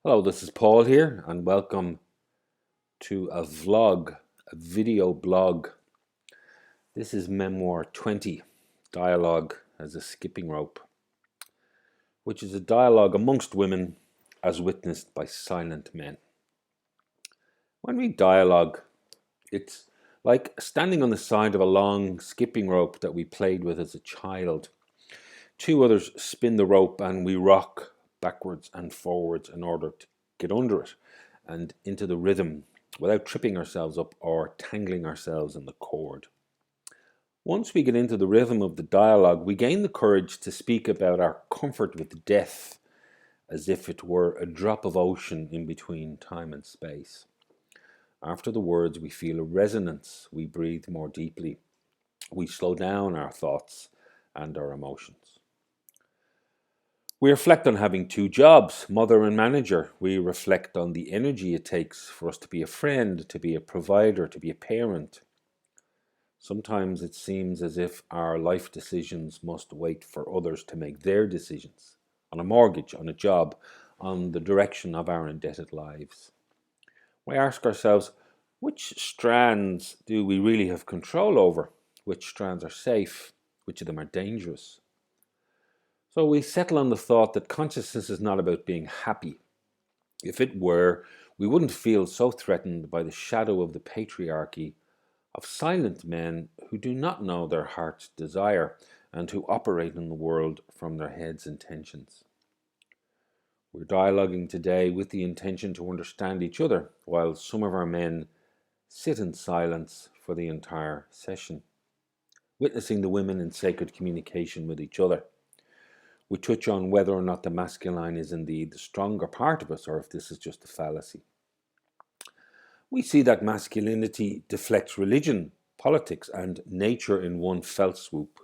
Hello, this is Paul here, and welcome to a vlog, a video blog. This is Memoir 20, Dialogue as a Skipping Rope, which is a dialogue amongst women as witnessed by silent men. When we dialogue, it's like standing on the side of a long skipping rope that we played with as a child. Two others spin the rope and we rock backwards and forwards in order to get under it and into the rhythm without tripping ourselves up or tangling ourselves in the cord. Once we get into the rhythm of the dialogue, we gain the courage to speak about our comfort with death as if it were a drop of ocean in between time and space. After the words, we feel a resonance, we breathe more deeply, we slow down our thoughts and our emotions. We reflect on having two jobs, mother and manager. We reflect on the energy it takes for us to be a friend, to be a provider, to be a parent. Sometimes it seems as if our life decisions must wait for others to make their decisions on a mortgage, on a job, on the direction of our indebted lives. We ask ourselves, which strands do we really have control over? Which strands are safe? Which of them are dangerous? So we settle on the thought that consciousness is not about being happy. If it were, we wouldn't feel so threatened by the shadow of the patriarchy of silent men who do not know their heart's desire and who operate in the world from their head's intentions. We're dialoguing today with the intention to understand each other, while some of our men sit in silence for the entire session, witnessing the women in sacred communication with each other. We touch on whether or not the masculine is indeed the stronger part of us, or if this is just a fallacy. We see that masculinity deflects religion, politics, and nature in one fell swoop.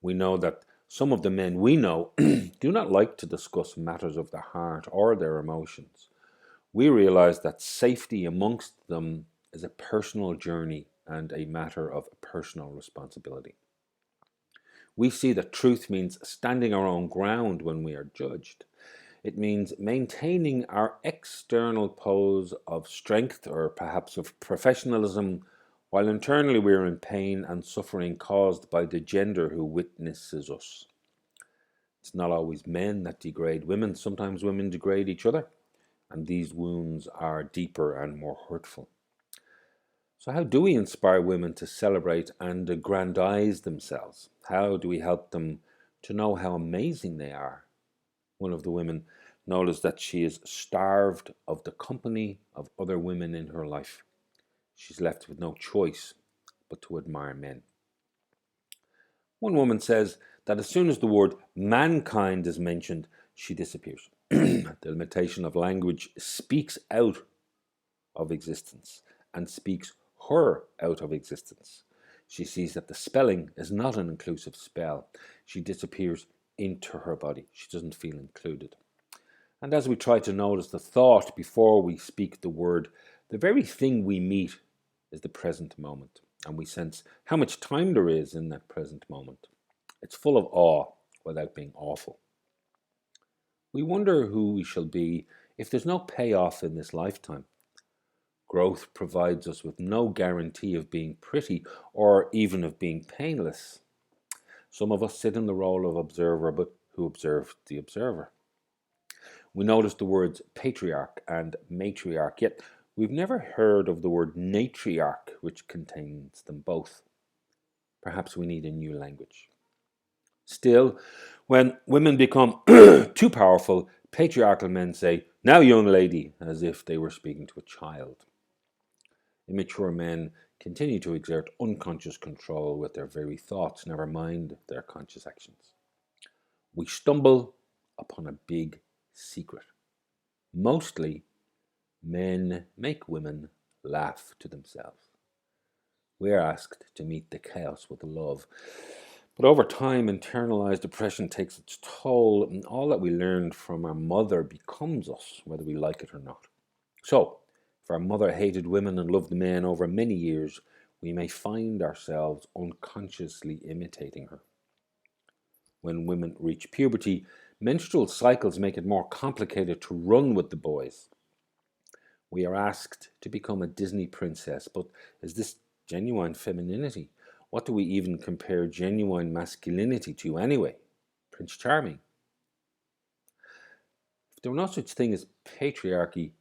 We know that some of the men we know do not like to discuss matters of the heart or their emotions. We realize that safety amongst them is a personal journey and a matter of personal responsibility. We see that truth means standing our own ground when we are judged. It means maintaining our external pose of strength or perhaps of professionalism, while internally we are in pain and suffering caused by the gender who witnesses us. It's not always men that degrade women, sometimes women degrade each other, and these wounds are deeper and more hurtful. So, how do we inspire women to celebrate and aggrandize themselves? How do we help them to know how amazing they are? One of the women noticed that she is starved of the company of other women in her life. She's left with no choice but to admire men. One woman says that as soon as the word mankind is mentioned, she disappears. The limitation of language speaks out of existence and speaks her out of existence. She sees that the spelling is not an inclusive spell. She disappears into her body. She doesn't feel included. And as we try to notice the thought before we speak the word, the very thing we meet is the present moment. And we sense how much time there is in that present moment. It's full of awe without being awful. We wonder who we shall be if there's no payoff in this lifetime. Growth provides us with no guarantee of being pretty or even of being painless. Some of us sit in the role of observer, but who observe the observer? We notice the words patriarch and matriarch, yet we've never heard of the word natriarch, which contains them both. Perhaps we need a new language. Still, when women become too powerful, patriarchal men say, "Now, young lady," as if they were speaking to a child. Immature men continue to exert unconscious control with their very thoughts, never mind their conscious actions. We stumble upon a big secret. Mostly, men make women laugh to themselves. We are asked to meet the chaos with love. But over time, internalized depression takes its toll, and all that we learned from our mother becomes us, whether we like it or not. So, if our mother hated women and loved men over many years, we may find ourselves unconsciously imitating her. When women reach puberty, Menstrual cycles make it more complicated to run with the boys. We are asked to become a Disney princess, but is this genuine femininity? What do we even compare genuine masculinity to anyway? Prince Charming. If there were no such thing as patriarchy,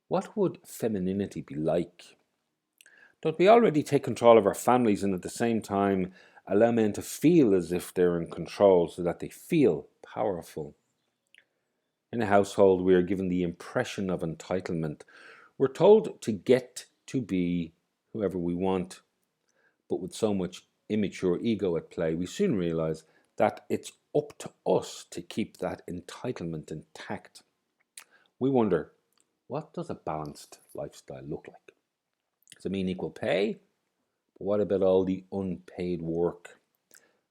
what would femininity be like? Don't we already take control of our families and at the same time allow men to feel as if they're in control so that they feel powerful? In a household, we are given the impression of entitlement. We're told to get to be whoever we want, but with so much immature ego at play, we soon realize that it's up to us to keep that entitlement intact. We wonder, what does a balanced lifestyle look like? Does it mean equal pay? But what about all the unpaid work?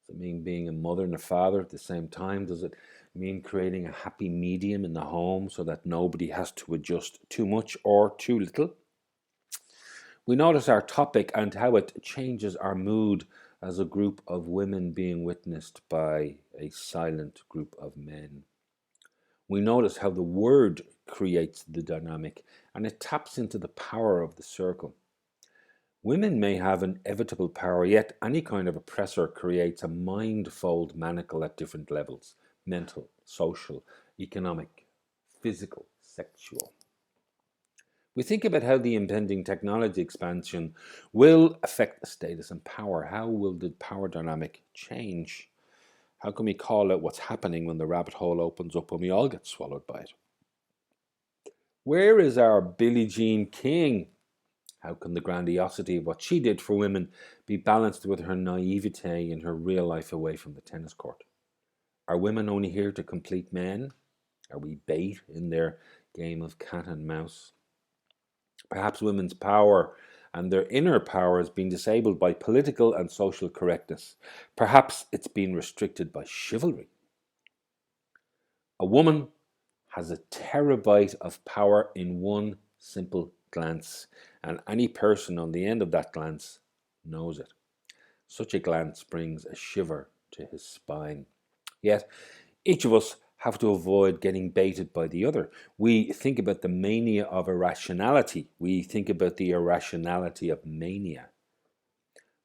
Does it mean being a mother and a father at the same time? Does it mean creating a happy medium in the home so that nobody has to adjust too much or too little? We notice our topic and how it changes our mood as a group of women being witnessed by a silent group of men. We notice how the word creates the dynamic and it taps into the power of the circle. Women may have an inevitable power, yet any kind of oppressor creates a mind-fold manacle at different levels: mental, social, economic, physical, sexual. We think about how the impending technology expansion will affect the status and power. How will the power dynamic change? How can we call out what's happening when the rabbit hole opens up and we all get swallowed by it? Where is our Billie Jean King? How can the grandiosity of what she did for women be balanced with her naivete in her real life away from the tennis court? Are women only here to complete men? Are we bait in their game of cat and mouse? Perhaps women's power and their inner power has been disabled by political and social correctness. Perhaps it's been restricted by chivalry. A woman has a terabyte of power in one simple glance, and any person on the end of that glance knows it. Such a glance brings a shiver to his spine. Yet, each of us have to avoid getting baited by the other. We think about the mania of irrationality. We think about the irrationality of mania.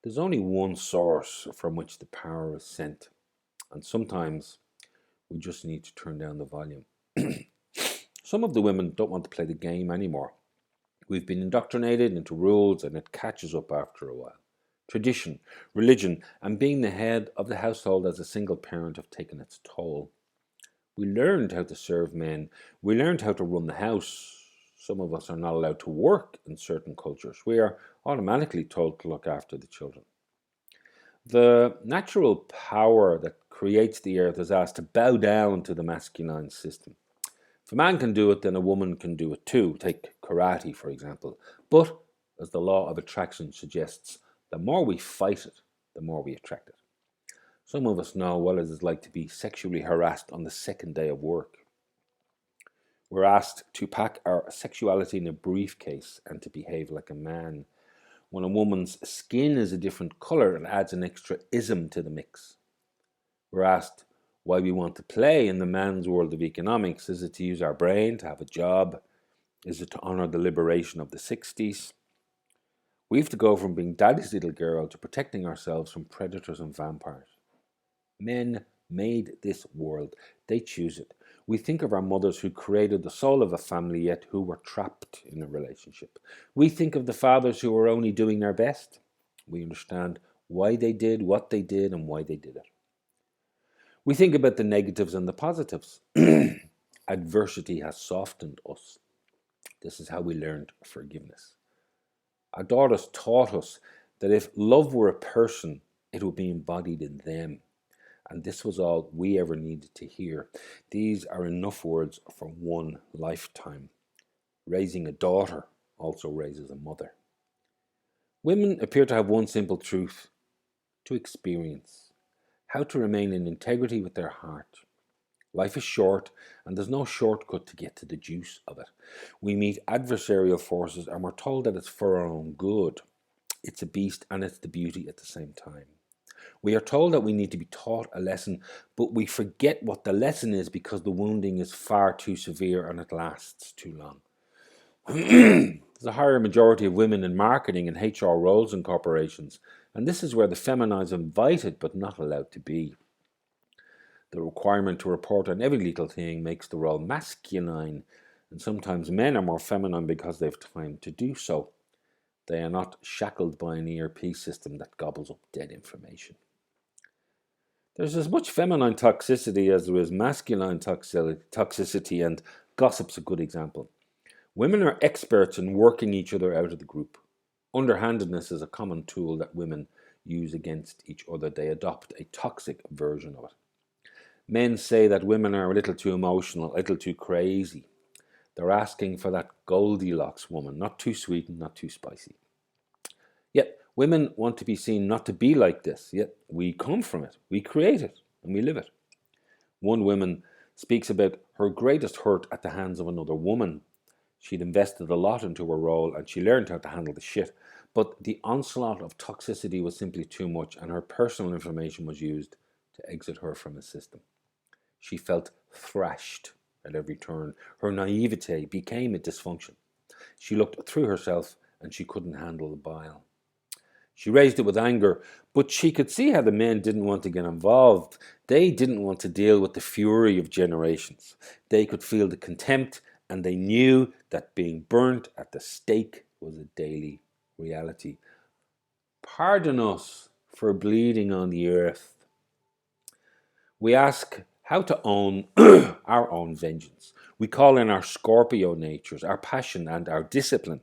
There's only one source from which the power is sent, and sometimes we just need to turn down the volume. Some of the women don't want to play the game anymore. We've been indoctrinated into rules and it catches up after a while. Tradition, religion, and being the head of the household as a single parent have taken its toll. We learned how to serve men. We learned how to run the house. Some of us are not allowed to work in certain cultures. We are automatically told to look after the children. The natural power that creates the earth is asked to bow down to the masculine system. If a man can do it, then a woman can do it too. Take karate, for example. But, as the law of attraction suggests, the more we fight it, the more we attract it. Some of us know what it is like to be sexually harassed on the second day of work. We're asked to pack our sexuality in a briefcase and to behave like a man. When a woman's skin is a different color, it adds an extra ism to the mix. We're asked why we want to play in the man's world of economics. Is it to use our brain, to have a job? Is it to honor the liberation of the 60s? We have to go from being daddy's little girl to protecting ourselves from predators and vampires. Men made this world. They choose it. We think of our mothers who created the soul of a family yet who were trapped in a relationship. We think of the fathers who were only doing their best. We understand why they did what they did and why they did it. We think about the negatives and the positives. Adversity has softened us. This is how we learned forgiveness. Our daughters taught us that if love were a person, it would be embodied in them. And this was all we ever needed to hear. These are enough words for one lifetime. Raising a daughter also raises a mother. Women appear to have one simple truth to experience: how to remain in integrity with their heart. Life is short, and there's no shortcut to get to the juice of it. We meet adversarial forces, and we're told that it's for our own good. It's a beast, and it's the beauty at the same time. We are told that we need to be taught a lesson, but we forget what the lesson is because the wounding is far too severe and it lasts too long. There's a higher majority of women in marketing and HR roles in corporations, and this is where the feminine is invited but not allowed to be. The requirement to report on every little thing makes the role masculine, and sometimes men are more feminine because they have time to do so. They are not shackled by an ERP system that gobbles up dead information. There's as much feminine toxicity as there is masculine toxicity, and gossip's a good example. Women are experts in working each other out of the group. Underhandedness is a common tool that women use against each other. They adopt a toxic version of it. Men say that women are a little too emotional, a little too crazy. They're asking for that Goldilocks woman, not too sweet and not too spicy. Yet women want to be seen not to be like this, yet we come from it, we create it, and we live it. One woman speaks about her greatest hurt at the hands of another woman. She'd invested a lot into her role and she learned how to handle the shit, but the onslaught of toxicity was simply too much and her personal information was used to exit her from the system. She felt thrashed at every turn. Her naivete became a dysfunction. She looked through herself and she couldn't handle the bile. She raised it with anger, but she could see how the men didn't want to get involved. They didn't want to deal with the fury of generations. They could feel the contempt, and they knew that being burnt at the stake was a daily reality. Pardon us for bleeding on the earth. We ask how to own our own vengeance. We call in our Scorpio natures, our passion and our discipline.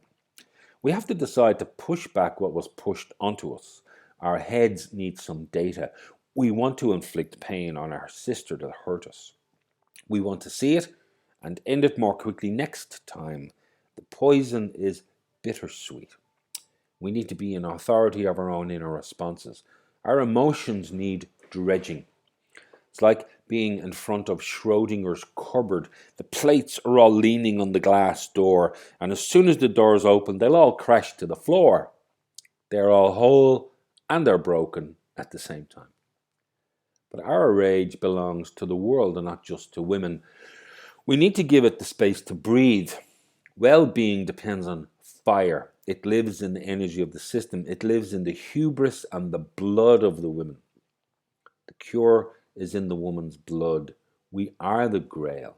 We have to decide to push back what was pushed onto us. Our heads need some data. We want to inflict pain on our sister that hurt us. We want to see it and end it more quickly next time. The poison is bittersweet. We need to be in authority of our own inner responses. Our emotions need dredging. It's like being in front of Schrodinger's cupboard. The plates are all leaning on the glass door, and as soon as the doors open, they'll all crash to the floor. They're all whole and they're broken at the same time. But our rage belongs to the world and not just to women. We need to give it the space to breathe. Well-being depends on fire. It lives in the energy of the system. It lives in the hubris and the blood of the women. The cure is in the woman's blood. We are the Grail.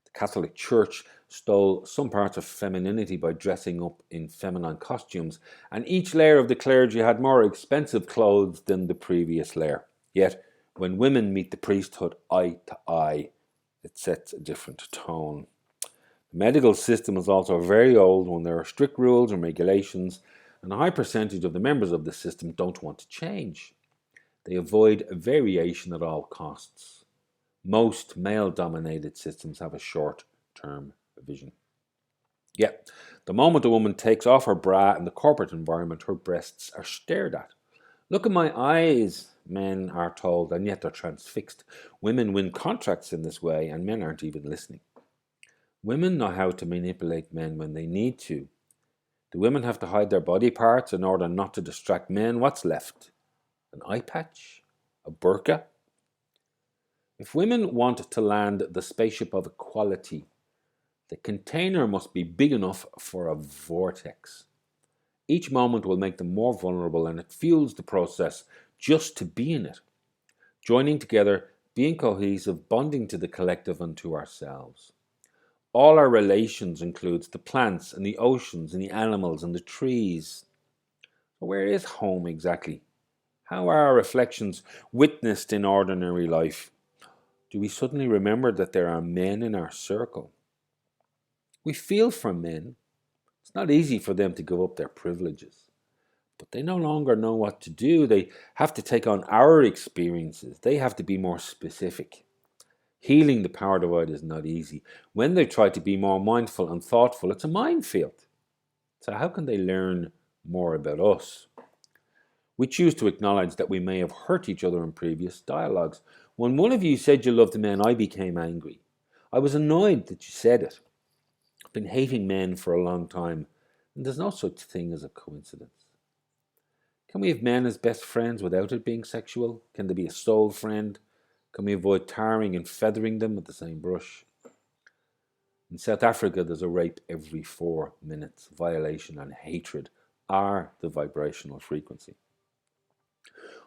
The Catholic Church stole some parts of femininity by dressing up in feminine costumes, and each layer of the clergy had more expensive clothes than the previous layer. Yet, when women meet the priesthood eye to eye, it sets a different tone. The medical system is also very old when there are strict rules and regulations, and a high percentage of the members of the system don't want to change. They avoid variation at all costs. Most male-dominated systems have a short-term vision. Yet, the moment a woman takes off her bra in the corporate environment, her breasts are stared at. Look at my eyes, men are told, and yet they're transfixed. Women win contracts in this way, and men aren't even listening. Women know how to manipulate men when they need to. Do women have to hide their body parts in order not to distract men? What's left? An eye patch? A burqa? If women want to land the spaceship of equality, the container must be big enough for a vortex. Each moment will make them more vulnerable and it fuels the process just to be in it. Joining together, being cohesive, bonding to the collective and to ourselves. All our relations includes the plants and the oceans and the animals and the trees. Where is home exactly? How are our reflections witnessed in ordinary life? Do we suddenly remember that there are men in our circle? We feel for men. It's not easy for them to give up their privileges. But they no longer know what to do. They have to take on our experiences. They have to be more specific. Healing the power divide is not easy. When they try to be more mindful and thoughtful, it's a minefield. So how can they learn more about us? We choose to acknowledge that we may have hurt each other in previous dialogues. When one of you said you loved men, I became angry. I was annoyed that you said it. I've been hating men for a long time, and there's no such thing as a coincidence. Can we have men as best friends without it being sexual? Can there be a soul friend? Can we avoid tarring and feathering them with the same brush? In South Africa, there's a rape every 4 minutes. Violation and hatred are the vibrational frequency.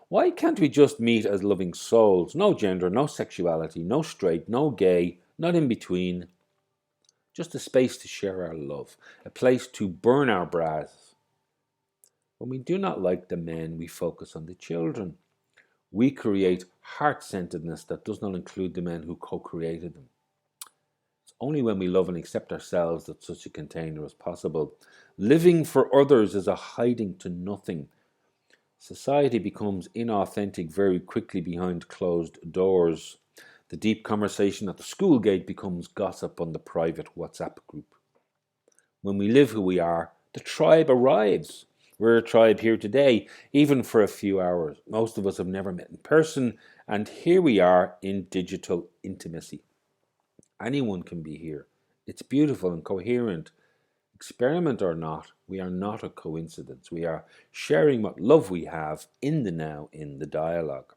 Why can't we just meet as loving souls? No gender, no sexuality, no straight, no gay, not in between. Just a space to share our love, a place to burn our bras. When we do not like the men, we focus on the children. We create heart-centeredness that does not include the men who co-created them. It's only when we love and accept ourselves that such a container is possible. Living for others is a hiding to nothing. Society becomes inauthentic very quickly behind closed doors. The deep conversation at the school gate becomes gossip on the private WhatsApp group. When we live who we are, the tribe arrives. We're a tribe here today, even for a few hours. Most of us have never met in person, and here we are in digital intimacy. Anyone can be here. It's beautiful and coherent. Experiment or not, we are not a coincidence. We are sharing what love we have in the now, in the dialogue.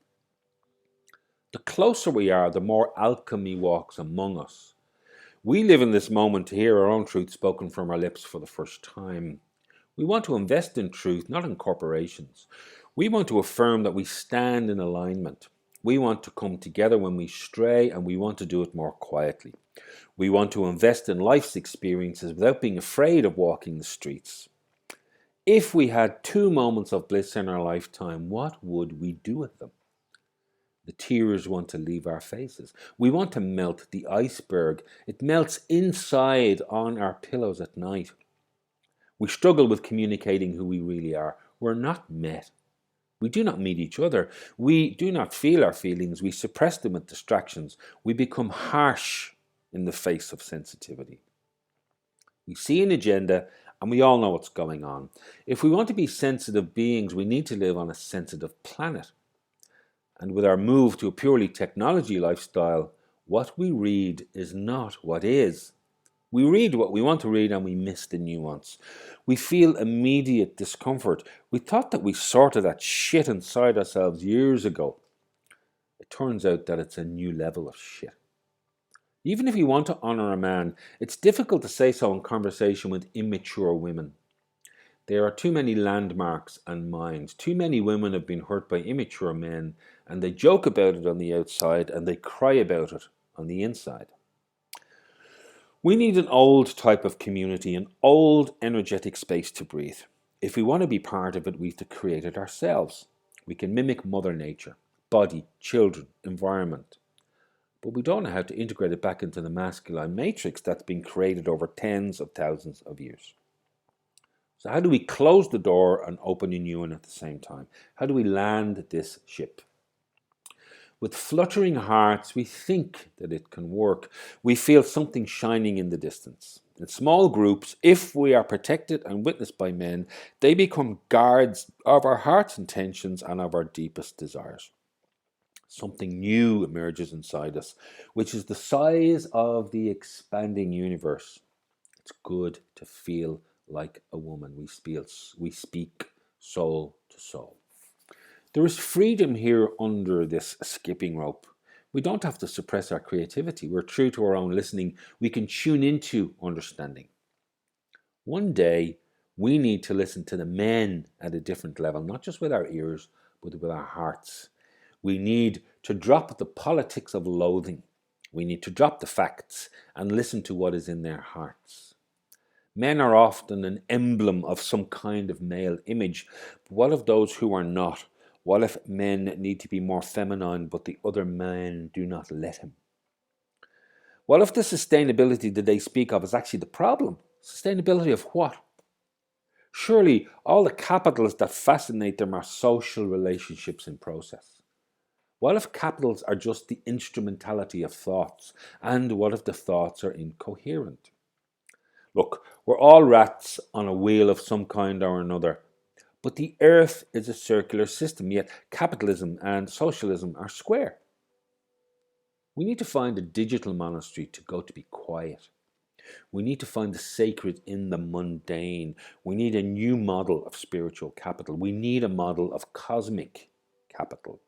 The closer we are, the more alchemy walks among us. We live in this moment to hear our own truth spoken from our lips for the first time. We want to invest in truth, not in corporations. We want to affirm that we stand in alignment. We want to come together when we stray, and we want to do it more quietly. We want to invest in life's experiences without being afraid of walking the streets. If we had 2 moments of bliss in our lifetime, what would we do with them? The tears want to leave our faces. We want to melt the iceberg. It melts inside on our pillows at night. We struggle with communicating who we really are. We're not met. We do not meet each other. We do not feel our feelings. We suppress them with distractions. We become harsh in the face of sensitivity. We see an agenda and we all know what's going on. If we want to be sensitive beings, we need to live on a sensitive planet. And with our move to a purely technology lifestyle, what we read is not what is. We read what we want to read and we miss the nuance. We feel immediate discomfort. We thought that we sorted that shit inside ourselves years ago. It turns out that it's a new level of shit. Even if you want to honor a man, it's difficult to say so in conversation with immature women. There are too many landmarks and mines. Too many women have been hurt by immature men, and they joke about it on the outside and they cry about it on the inside. We need an old type of community, an old energetic space to breathe. If we want to be part of it, we have to create it ourselves. We can mimic Mother Nature, body, children, environment. But we don't know how to integrate it back into the masculine matrix that's been created over tens of thousands of years. So how do we close the door and open a new one at the same time? How do we land this ship? With fluttering hearts, we think that it can work. We feel something shining in the distance. In small groups, if we are protected and witnessed by men, they become guards of our heart's intentions and of our deepest desires. Something new emerges inside us, which is the size of the expanding universe. It's good to feel like a woman. We speak soul to soul. There is freedom here under this skipping rope. We don't have to suppress our creativity. We're true to our own listening. We can tune into understanding. One day, we need to listen to the men at a different level, not just with our ears, but with our hearts. We need to drop the politics of loathing. We need to drop the facts and listen to what is in their hearts. Men are often an emblem of some kind of male image, but what of those who are not? What if men need to be more feminine, but the other men do not let him? What if the sustainability that they speak of is actually the problem? Sustainability of what? Surely all the capitals that fascinate them are social relationships in process. What if capitals are just the instrumentality of thoughts? And what if the thoughts are incoherent? Look, we're all rats on a wheel of some kind or another. But the earth is a circular system, yet capitalism and socialism are square. We need to find a digital monastery to go to be quiet. We need to find the sacred in the mundane. We need a new model of spiritual capital. We need a model of cosmic capital.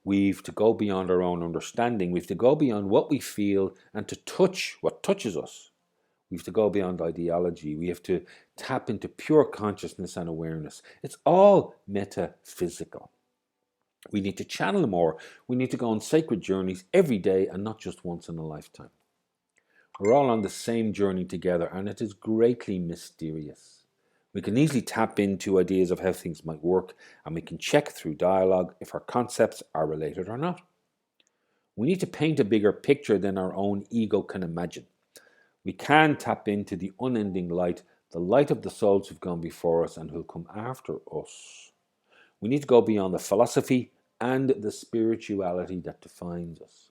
We've to go beyond our own understanding. We've to go beyond what we feel and to touch what touches us. We've to go beyond ideology. We have to tap into pure consciousness and awareness. It's all metaphysical. We need to channel more. We need to go on sacred journeys every day and not just once in a lifetime. We're all on the same journey together, and it is greatly mysterious. We can easily tap into ideas of how things might work, and we can check through dialogue if our concepts are related or not. We need to paint a bigger picture than our own ego can imagine. We can tap into the unending light, the light of the souls who've gone before us and who'll come after us. We need to go beyond the philosophy and the spirituality that defines us.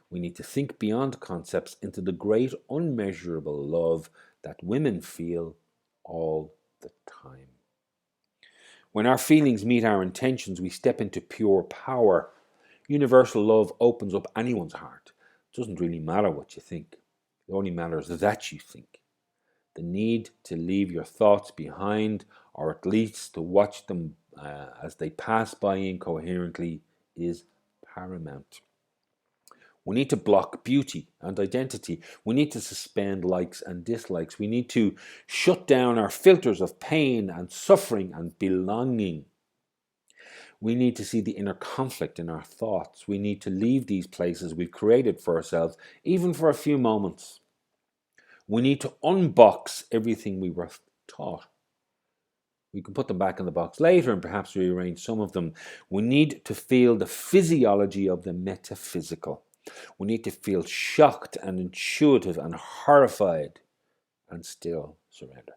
We need to think beyond concepts into the great unmeasurable love that women feel all the time. When our feelings meet our intentions, we step into pure power. Universal love opens up anyone's heart. It doesn't really matter what you think. It only matters that you think. The need to leave your thoughts behind, or at least to watch them as they pass by incoherently, is paramount. We need to block beauty and identity. We need to suspend likes and dislikes. We need to shut down our filters of pain and suffering and belonging. We need to see the inner conflict in our thoughts. We need to leave these places we've created for ourselves, even for a few moments. We need to unbox everything we were taught. We can put them back in the box later and perhaps rearrange some of them. We need to feel the physiology of the metaphysical. We need to feel shocked and intuitive and horrified and still surrender.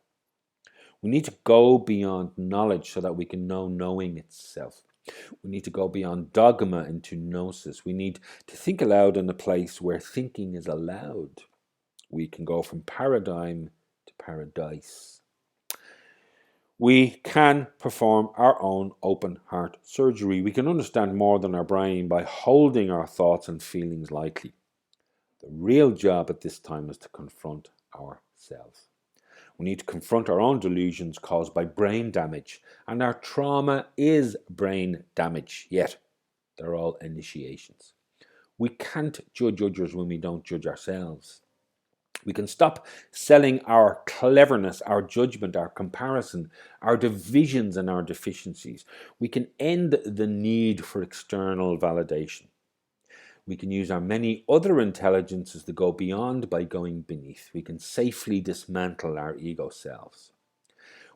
We need to go beyond knowledge so that we can know knowing itself. We need to go beyond dogma into gnosis. We need to think aloud in a place where thinking is allowed. We can go from paradigm to paradise. We can perform our own open heart surgery. We can understand more than our brain by holding our thoughts and feelings lightly. The real job at this time is to confront ourselves. We need to confront our own delusions caused by brain damage, and our trauma is brain damage, yet they're all initiations. We can't judge others when we don't judge ourselves. We can stop selling our cleverness, our judgment, our comparison, our divisions and our deficiencies. We can end the need for external validation. We can use our many other intelligences to go beyond by going beneath. We can safely dismantle our ego selves.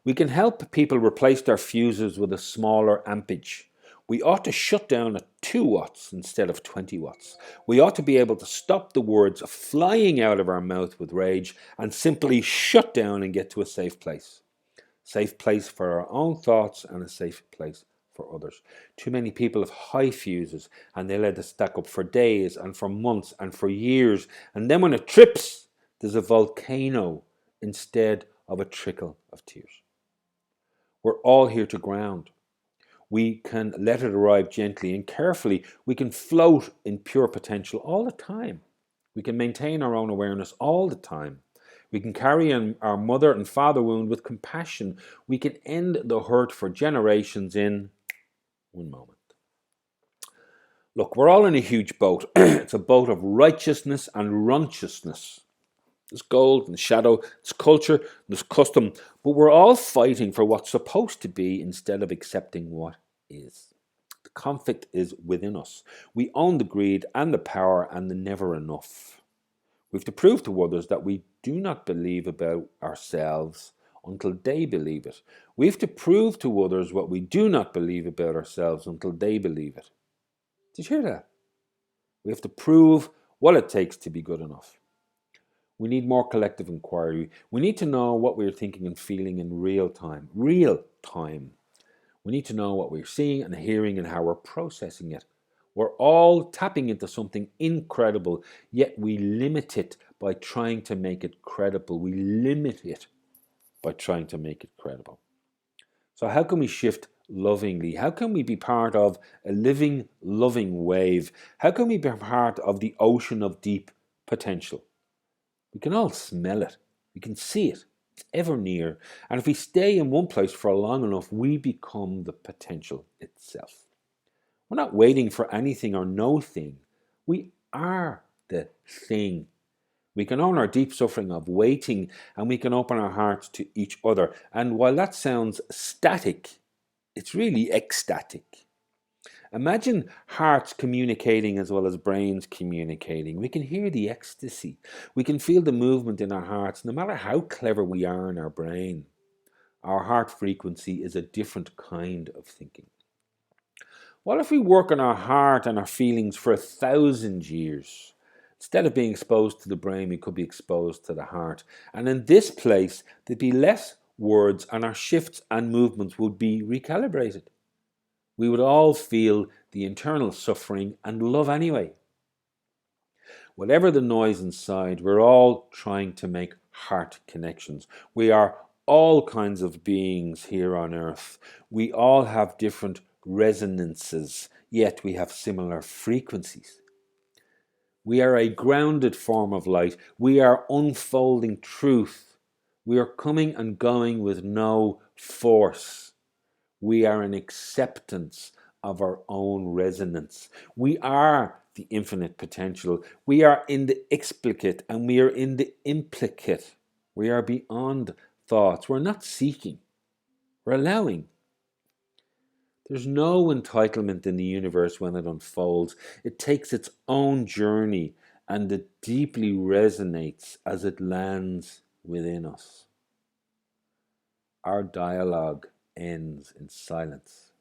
We can help people replace their fuses with a smaller ampage. We ought to shut down at 2 watts instead of 20 watts. We ought to be able to stop the words flying out of our mouth with rage and simply shut down and get to a safe place. Safe place for our own thoughts and a safe place for others. Too many people have high fuses and they let it stack up for days and for months and for years. And then when it trips, there's a volcano instead of a trickle of tears. We're all here to ground. We can let it arrive gently and carefully. We can float in pure potential all the time. We can maintain our own awareness all the time. We can carry on our mother and father wound with compassion. We can end the hurt for generations in 1 moment. Look, we're all in a huge boat. It's a boat of righteousness and righteousness. There's gold and shadow, there's culture, there's custom, but we're all fighting for what's supposed to be instead of accepting what is. The conflict is within us. We own the greed and the power and the never enough. We have to prove to others that we do not believe about ourselves until they believe it. We have to prove to others what we do not believe about ourselves until they believe it. Did you hear that? We have to prove what it takes to be good enough. We need more collective inquiry. We need to know what we're thinking and feeling in real time. Real time. We need to know what we're seeing and hearing and how we're processing it. We're all tapping into something incredible, yet we limit it by trying to make it credible. We limit it by trying to make it credible. So how can we shift lovingly? How can we be part of a living, loving wave? How can we be part of the ocean of deep potential? We can all smell it. We can see it. It's ever near. And if we stay in one place for long enough, we become the potential itself. We're not waiting for anything or no thing. We are the thing. We can own our deep suffering of waiting, and we can open our hearts to each other. And while that sounds static, it's really ecstatic. Imagine hearts communicating as well as brains communicating. We can hear the ecstasy. We can feel the movement in our hearts, no matter how clever we are in our brain. Our heart frequency is a different kind of thinking. What if we work on our heart and our feelings for 1,000 years? Instead of being exposed to the brain, we could be exposed to the heart. And in this place, there'd be less words and our shifts and movements would be recalibrated. We would all feel the internal suffering and love anyway. Whatever the noise inside, we're all trying to make heart connections. We are all kinds of beings here on earth. We all have different resonances, yet we have similar frequencies. We are a grounded form of light. We are unfolding truth. We are coming and going with no force. We are an acceptance of our own resonance. We are the infinite potential. We are in the explicate and we are in the implicate. We are beyond thoughts. We're not seeking. We're allowing. There's no entitlement in the universe when it unfolds. It takes its own journey and it deeply resonates as it lands within us. Our dialogue ends in silence.